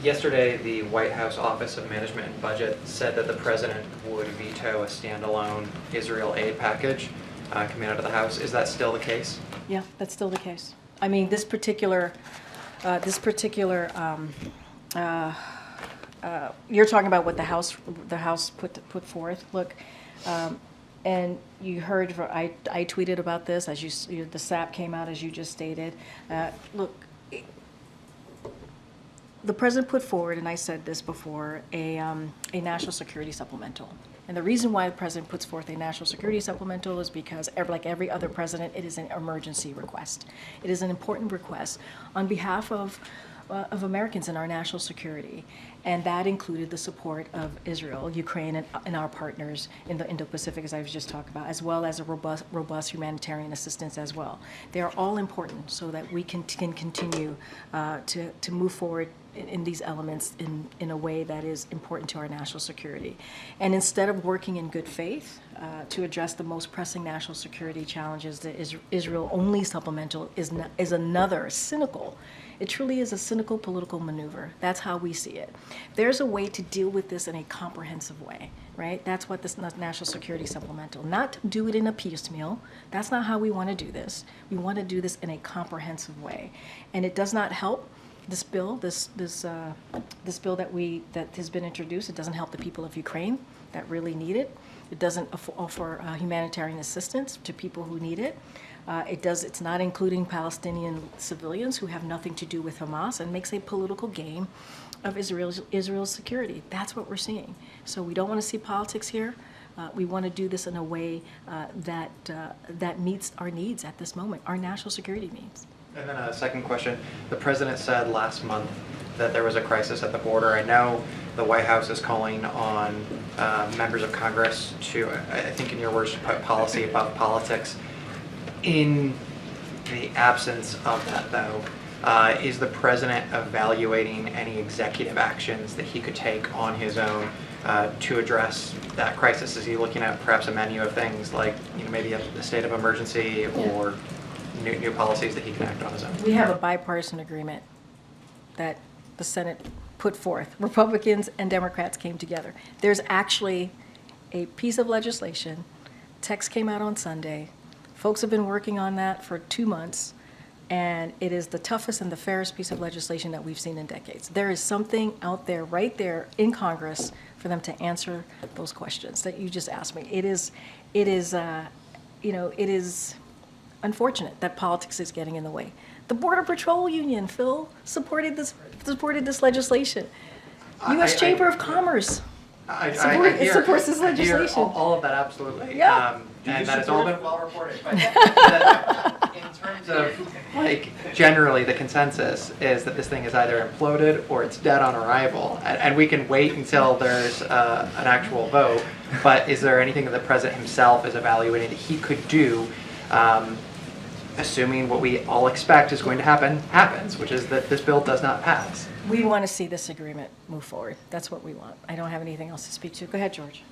Yesterday, the White House Office of Management and Budget said that the president would veto a standalone Israel aid package coming out of the House. Is that still the case? Yeah, that's still the case. I mean, this particular, you're talking about what the House put forth. Look, and you heard, I tweeted about this as the SAP came out as you just stated. Look, the president put forward, and I said this before, a national security supplemental. And the reason why the president puts forth a national security supplemental is because, like every other president, it is an emergency request. It is an important request on behalf of Americans and our national security. And that included the support of Israel, Ukraine, and our partners in the Indo-Pacific, as I was just talking about, as well as a robust humanitarian assistance as well. They are all important so that we can continue to move forward in these elements in a way that is important to our national security. And instead of working in good faith to address the most pressing national security challenges, the Israel-only supplemental is another cynical. It truly is a cynical political maneuver. That's how we see it. There's a way to deal with this in a comprehensive way, right? That's what this national security supplemental, not to do it in a piecemeal. That's not how we want to do this. We want to do this in a comprehensive way. And it does not help this bill, this bill that has been introduced. It doesn't help the people of Ukraine that really need it. It doesn't offer humanitarian assistance to people who need it. It's not including Palestinian civilians who have nothing to do with Hamas, and makes a political game of Israel's security. That's what we're seeing. So we don't want to see politics here. We want to do this in a way that meets our needs at this moment, our national security needs. And then a second question. The president said last month that there was a crisis at the border. I know the White House is calling on members of Congress to, I think in your words, to put policy above politics. In the absence of that, though, is the president evaluating any executive actions that he could take on his own to address that crisis? Is he looking at perhaps a menu of things like, maybe a state of emergency or new policies that he can act on his own? We have a bipartisan agreement that the Senate put forth. Republicans and Democrats came together. There's actually a piece of legislation. Text came out on Sunday. Folks have been working on that for 2 months, and it is the toughest and the fairest piece of legislation that we've seen in decades. There is something out there, right there in Congress, for them to answer those questions that you just asked me. It is unfortunate that politics is getting in the way. The Border Patrol Union, Phil, supported this legislation. U.S. Chamber of Commerce supports this legislation. All of that, absolutely. Yeah. And that has all been well reported. in terms of, generally the consensus is that this thing is either imploded or it's dead on arrival. And we can wait until there's an actual vote, but is there anything that the president himself is evaluating that he could do, assuming what we all expect is going to happens, which is that this bill does not pass? We want to see this agreement move forward. That's what we want. I don't have anything else to speak to. Go ahead, George.